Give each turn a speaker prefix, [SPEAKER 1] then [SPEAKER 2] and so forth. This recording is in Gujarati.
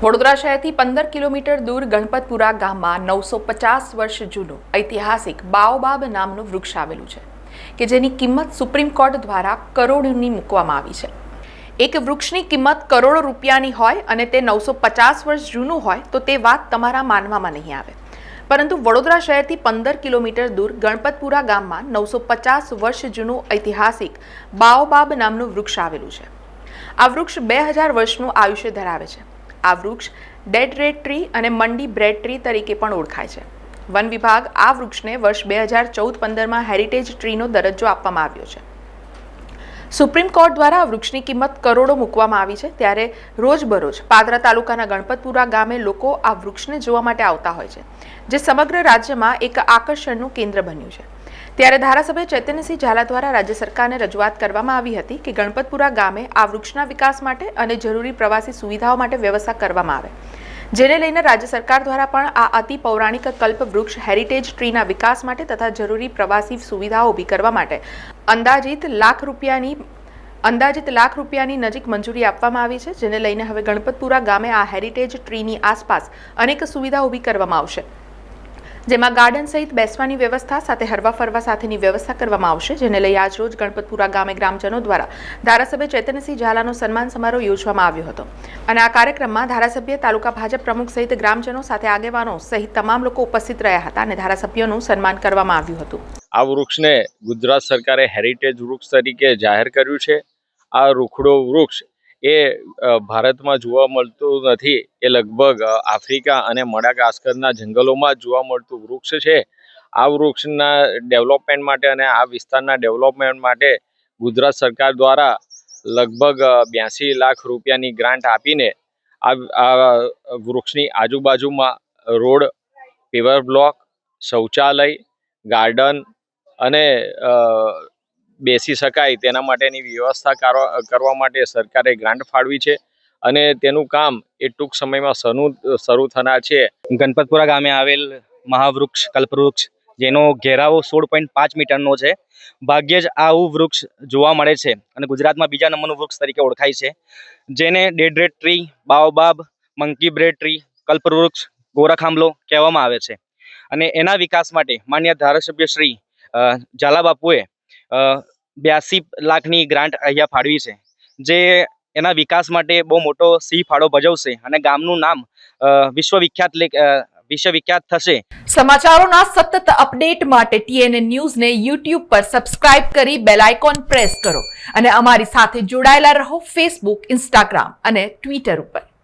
[SPEAKER 1] વડોદરા શહેરથી 15 કિલોમીટર દૂર ગણપતપુરા ગામમાં 950 વર્ષ જૂનું ઐતિહાસિક બાઓબાબ નામનું વૃક્ષ આવેલું છે કે જેની કિંમત સુપ્રીમ કોર્ટ દ્વારા કરોડોની મૂકવામાં આવી છે। એક વૃક્ષની કિંમત કરોડો રૂપિયાની હોય અને તે 950 વર્ષ જૂનું હોય તો તે વાત તમારા માનવામાં નહીં આવે, પરંતુ વડોદરા શહેરથી 15 કિલોમીટર દૂર ગણપતપુરા ગામમાં 950 વર્ષ જૂનું ઐતિહાસિક બાઓબાબ નામનું વૃક્ષ આવેલું છે। આ વૃક્ષ 2000 વર્ષનું આયુષ્ય ધરાવે છે। આ વૃક્ષ ડેડ રેડ ટ્રી અને મંડી બ્રેડ ટ્રી તરીકે પણ ઓળખાય છે। વન વિભાગ આ વૃક્ષને વર્ષ 2014-15માં હેરિટેજ ટ્રીનો દરજ્જો આપવામાં આવ્યો છે। સુપ્રીમ કોર્ટ દ્વારા આ વૃક્ષની કિંમત કરોડો મૂકવામાં આવી છે, ત્યારે રોજબરોજ પાદરા તાલુકાના ગણપતપુરા ગામે લોકો આ વૃક્ષને જોવા માટે આવતા હોય છે, જે સમગ્ર રાજ્યમાં એક આકર્ષણનું કેન્દ્ર બન્યું છે। ત્યારે ધારાસભ્ય ચૈતન્યસિંહ ઝાલા દ્વારા રાજ્ય સરકારને રજૂઆત કરવામાં આવી હતી કે ગણપતપુરા ગામે આ વૃક્ષના વિકાસ માટે અને જરૂરી પ્રવાસી સુવિધાઓ માટે વ્યવસ્થા કરવામાં આવે, જેને લઈને રાજ્ય સરકાર દ્વારા પણ આ અતિ પૌરાણિક કલ્પ વૃક્ષ હેરિટેજ ટ્રીના વિકાસ માટે તથા જરૂરી પ્રવાસી સુવિધાઓ ઊભી કરવા માટે અંદાજિત લાખ રૂપિયાની નજીક મંજૂરી આપવામાં આવી છે, જેને લઈને હવે ગણપતપુરા ગામે આ હેરિટેજ ટ્રીની આસપાસ અનેક સુવિધાઓ ઊભી કરવામાં આવશે, જેમાં ગાર્ડન સહિત બેસવાની વ્યવસ્થા સાથે હરવા ફરવા સાથેની વ્યવસ્થા કરવામાં આવશે, જેને લઈ આજ રોજ ગણપતપુરા ગામે ગ્રામજનો દ્વારા ધારાસભ્ય ચૈતન્યસિંહ ઝાલાનો સન્માન સમારોહ યોજવામાં આવ્યો હતો અને આ કાર્યક્રમમાં ધારાસભ્ય, તાલુકા ભાજપ પ્રમુખ સહિત ગ્રામજનો સાથે આગેવાનો સહિત તમામ લોકો ઉપસ્થિત રહ્યા હતા અને ધારાસભ્યોનું સન્માન કરવામાં આવ્યું હતું।
[SPEAKER 2] આ વૃક્ષને ગુજરાત સરકારે હેરિટેજ વૃક્ષ તરીકે જાહેર કર્યું છે। આ રૂખડો વૃક્ષ એ ભારતમાં જોવા મળતું નથી, એ લગભગ આફ્રિકા અને મડાગાસ્કરના જંગલોમાં જોવા મળતું વૃક્ષ છે। આ વૃક્ષના ડેવલપમેન્ટ માટે અને આ વિસ્તારના ડેવલપમેન્ટ માટે ગુજરાત સરકાર દ્વારા લગભગ 82 લાખ રૂપિયાની ગ્રાન્ટ આપીને આ વૃક્ષની આજુબાજુમાં રોડ, પેવર બ્લોક, શૌચાલય, ગાર્ડન અને બેસી શકાય તેના માટેની વ્યવસ્થા કરવા માટે સરકારે ગ્રાન્ટ ફાળવી છે અને તેનું કામ એ ટૂંક સમયમાં શરૂ થનાર છે।
[SPEAKER 3] ગણપતપુરા ગામે આવેલ મહાવૃક્ષ કલ્પવૃક્ષ, જેનો ઘેરાવો 16.5 મીટરનો છે। ભાગ્યે જ આવું વૃક્ષ જોવા મળે છે અને ગુજરાતમાં બીજા નંબરનું વૃક્ષ તરીકે ઓળખાય છે, જેને dead red tree, baobab, monkey bread tree, કલ્પવૃક્ષ, ગોરખાંબલો કહેવામાં આવે છે અને એના વિકાસ માટે માન્ય ધારાસભ્ય શ્રી ઝાલા બાપુએ 82 લાખની ગ્રાન્ટ અહીંયા ફાળવી છે, જે એના વિકાસ માટે બહુ મોટો સિંહ ફાળો ભજવશે અને ગામનું નામ વિશ્વવિખ્યાત થશે।
[SPEAKER 1] સમાચારોના સતત અપડેટ માટે TNN ન્યૂઝને YouTube પર સબસ્ક્રાઇબ કરી બેલ આઇકોન પ્રેસ કરો અને અમારી સાથે જોડાયેલા રહો Facebook, Instagram અને Twitter ઉપર।